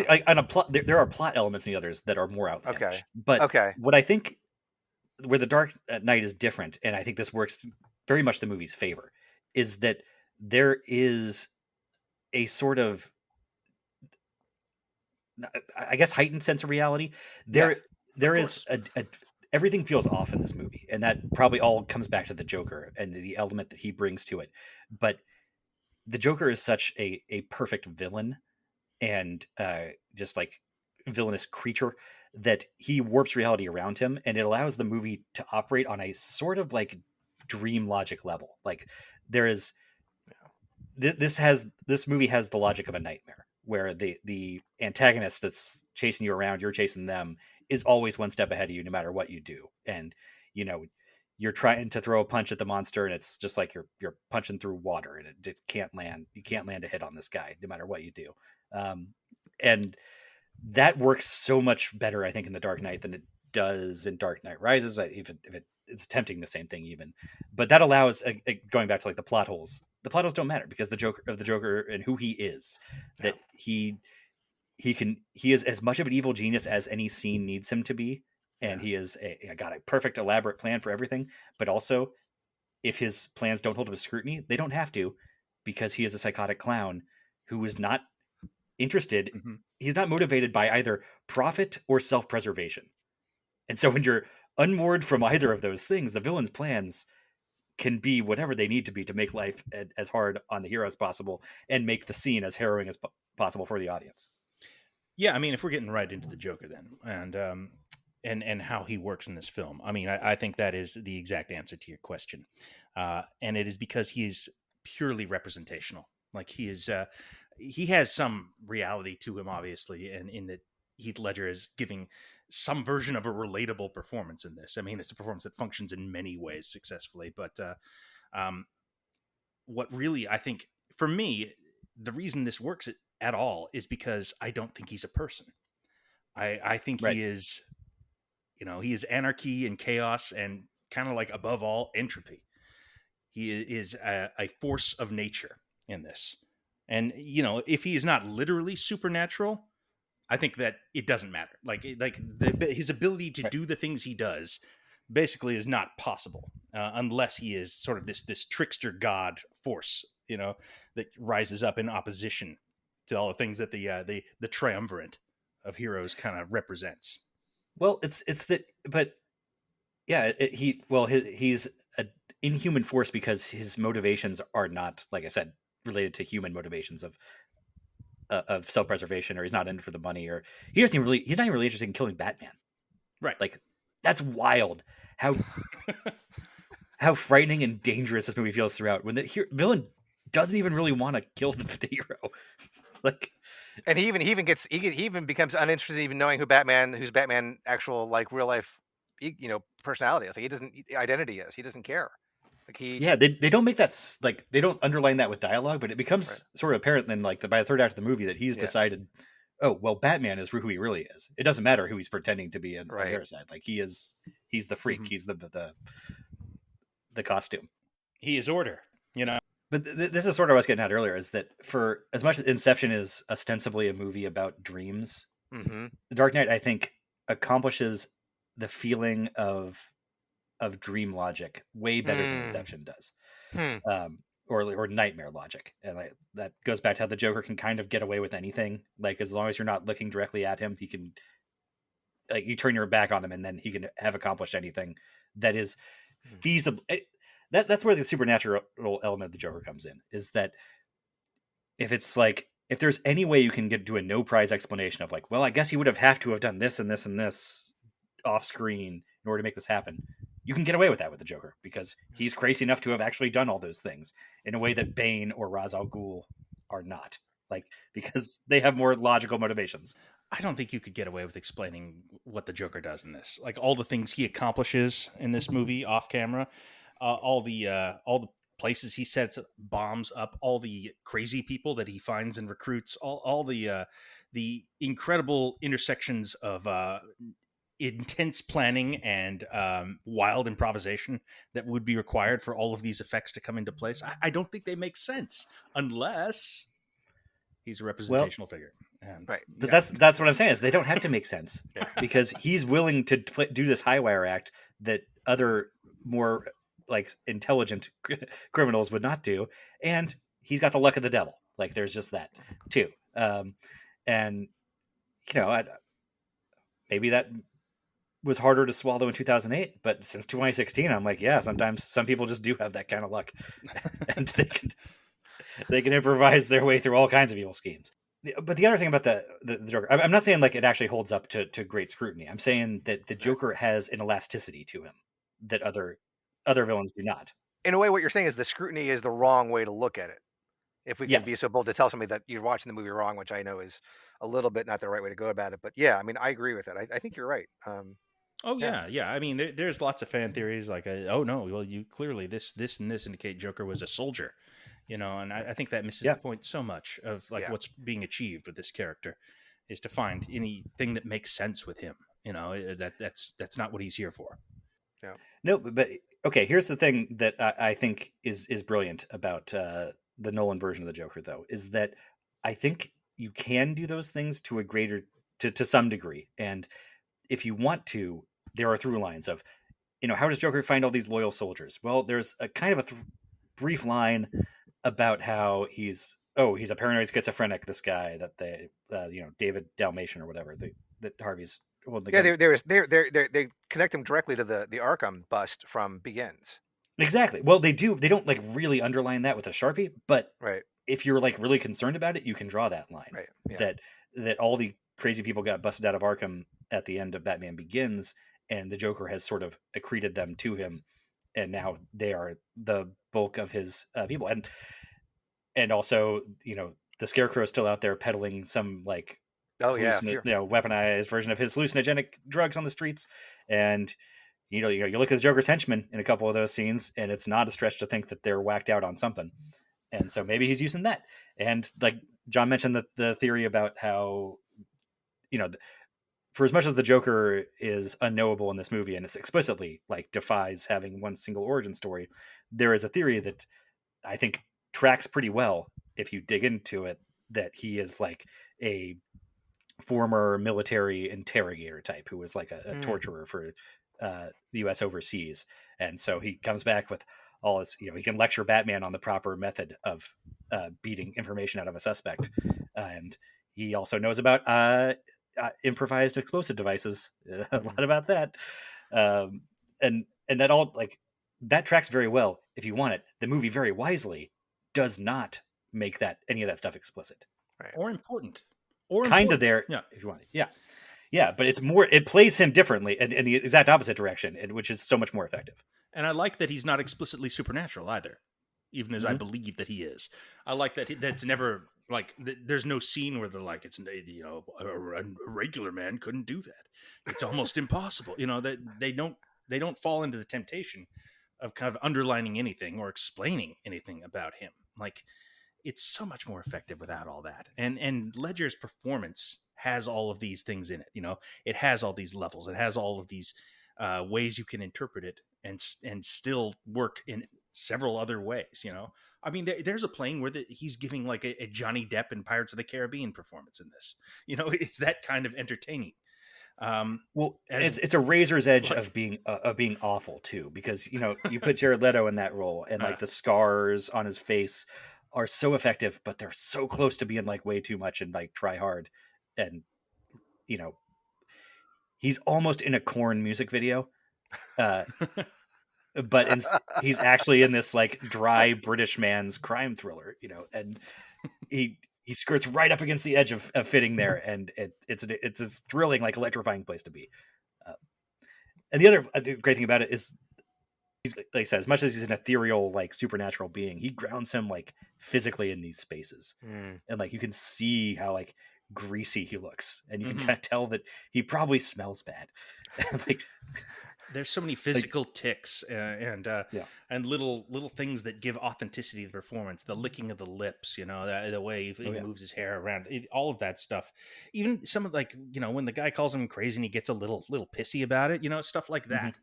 like on a plot, there are plot elements in the others that are more Okay. outlandish. But Okay. what I think where the Dark Knight is different, and I think this works very much the movie's favor, is that there is a sort of, I guess, heightened sense of reality. Yeah. Of There is course. a everything feels off in this movie, and that probably all comes back to the Joker and the element that he brings to it. But the Joker is such a perfect villain and just like villainous creature that he warps reality around him, and it allows the movie to operate on a sort of like dream logic level. Like there is this movie has the logic of a nightmare where the antagonist that's chasing you around, you're chasing them, is always one step ahead of you no matter what you do. And you know, you're trying to throw a punch at the monster and it's just like you're punching through water and it just can't land. You can't land a hit on this guy no matter what you do. um, and that works so much better, I think, in the Dark Knight than it does in Dark Knight Rises. Even if it's attempting the same thing, even, but that allows, going back to like the plot holes. The plot holes don't matter because the Joker and who he is, Yeah. that he is as much of an evil genius as any scene needs him to be, and Yeah. he is got a perfect elaborate plan for everything. But also, if his plans don't hold up to scrutiny, they don't have to, because he is a psychotic clown who is not interested. Hmm. He's not motivated by either profit or self-preservation. And so when you're unmoored from either of those things, the villain's plans can be whatever they need to be to make life as hard on the hero as possible and make the scene as harrowing as possible for the audience. Yeah, I mean, if we're getting right into the Joker then, and how he works in this film, I mean, I think that is the exact answer to your question, and it is because he is purely representational. Like he has some reality to him, obviously, and in that Heath Ledger is giving some version of a relatable performance in this. I mean, it's a performance that functions in many ways successfully, but um, what really I think for me, the reason this works at all is because I don't think he's a person. I think Right. he is, he is anarchy and chaos and kind of like above all entropy. He is a force of nature in this. And if he is not literally supernatural, I think that it doesn't matter. His ability to Right. do the things he does basically is not possible unless he is sort of this trickster god force, that rises up in opposition to all the things that the triumvirate of heroes kind of represents. Well, it's that, but yeah, he's an inhuman force because his motivations are not, like I said, related to human motivations of self-preservation, or he's not in it for the money, or he's not even really interested in killing Batman. Right. Like, that's wild how frightening and dangerous this movie feels throughout, when the villain doesn't even really want to kill the hero. Like, And he even becomes uninterested in even knowing who's Batman actual like real life, personality is. Like he doesn't identity is. He doesn't care. Like he yeah, they don't make that like, they don't underline that with dialogue, but it right. becomes sort of apparent then, like, by the third act of the movie, that he's Yeah. decided, oh well, Batman is who he really is. It doesn't matter who he's pretending to be on the Right. other side. Like, he's the freak. Hmm. He's the costume. He is order, But this is sort of what I was getting at earlier, is that for as much as Inception is ostensibly a movie about dreams, Hmm. The Dark Knight, I think, accomplishes the feeling of dream logic way better than Mm. Inception does, Hmm. or nightmare logic. And that goes back to how the Joker can kind of get away with anything. Like, as long as you're not looking directly at him, he can, like, you turn your back on him, and then he can have accomplished anything that is feasible. That's where the supernatural element of the Joker comes in. Is that if it's like, if there's any way you can get to a no prize explanation of, like, well, I guess he would have to have done this and this and this off screen in order to make this happen, you can get away with that with the Joker, because he's crazy enough to have actually done all those things in a way that Bane or Ra's al Ghul are not. Like, because they have more logical motivations. I don't think you could get away with explaining what the Joker does in this. Like all the things he accomplishes in this movie off camera, all the places he sets bombs up, all the crazy people that he finds and recruits, all the incredible intersections of intense planning and wild improvisation that would be required for all of these effects to come into place. I don't think they make sense unless he's a Well, representational figure. And Right. But Yeah. that's what I'm saying is they don't have to make sense Yeah. because he's willing to do this high wire act that other more like intelligent criminals would not do, and he's got the luck of the devil. Like there's just that too, and maybe that was harder to swallow in 2008, but since 2016, I'm like, yeah, sometimes some people just do have that kind of luck, and they can improvise their way through all kinds of evil schemes. But the other thing about the Joker, I'm not saying like it actually holds up to great scrutiny. I'm saying that the Joker has an elasticity to him that other villains do not. In a way, what you're saying is the scrutiny is the wrong way to look at it. If we can be Yes. so bold to tell somebody that you're watching the movie wrong, which I know is a little bit not the right way to go about it. But yeah, I mean, I agree with it. I think you're right. oh Yeah. yeah. I mean, there's lots of fan theories like, oh no, well, you clearly this and this indicate Joker was a soldier, and I think that misses Yeah. the point so much of like Yeah. what's being achieved with this character is to find anything that makes sense with him. That's not what he's here for. No, but okay. Here's the thing that I think is brilliant about the Nolan version of the Joker, though, is that I think you can do those things to a greater to some degree, and if you want to, there are through lines of, how does Joker find all these loyal soldiers? Well, there's a kind of a brief line about how he's a paranoid schizophrenic. This guy that they, David Dalmatian or whatever, that Harvey's holding. Yeah, they connect him directly to the Arkham bust from Begins. Exactly. Well, they do. They don't like really underline that with a Sharpie, but Right. if you're like really concerned about it, you can draw that line. Right. Yeah. That all the crazy people got busted out of Arkham at the end of Batman Begins, and the Joker has sort of accreted them to him, and now they are the bulk of his people. And also, the Scarecrow is still out there peddling some like weaponized version of his hallucinogenic drugs on the streets, and you look at the Joker's henchmen in a couple of those scenes, and it's not a stretch to think that they're whacked out on something. And so maybe he's using that. And like John mentioned, the theory about how, for as much as the Joker is unknowable in this movie and it's explicitly like defies having one single origin story, there is a theory that I think tracks pretty well if you dig into it, that he is like a former military interrogator type who was like a torturer for the U.S. overseas, and so he comes back with all this. He can lecture Batman on the proper method of beating information out of a suspect, and he also knows about improvised explosive devices. A lot about that, and that all like that tracks very well if you want it. The movie very wisely does not make that any of that stuff explicit, right, or important. Or kind of there, if you want it. Yeah, but it's more. It plays him differently in the exact opposite direction, which is so much more effective. And I like that he's not explicitly supernatural either, even as I believe that he is. I like that that's never like. There's no scene where they're like, it's a regular man couldn't do that. It's almost impossible. That they don't fall into the temptation of kind of underlining anything or explaining anything about him. Like, it's so much more effective without all that. And Ledger's performance has all of these things in it. It has all these levels. It has all of these ways you can interpret it and still work in several other ways. I mean, there's a plane where he's giving like a Johnny Depp in Pirates of the Caribbean performance in this. It's that kind of entertaining. It's a razor's edge of being awful too, because you put Jared Leto in that role, and like the scars on his face are so effective, but they're so close to being like way too much and like try hard, and he's almost in a Korn music video, but he's actually in this like dry British man's crime thriller, and he skirts right up against the edge of fitting there, and it's a thrilling, like electrifying place to be. And the other great thing about it is, he's, like I said, as much as he's an ethereal, like supernatural being, he grounds him like physically in these spaces, and like you can see how like greasy he looks, and you can kind of tell that he probably smells bad. Like, there's so many physical tics and little things that give authenticity to the performance. The licking of the lips, the way he moves his hair around, all of that stuff. Even some of when the guy calls him crazy and he gets a little pissy about it, stuff like that.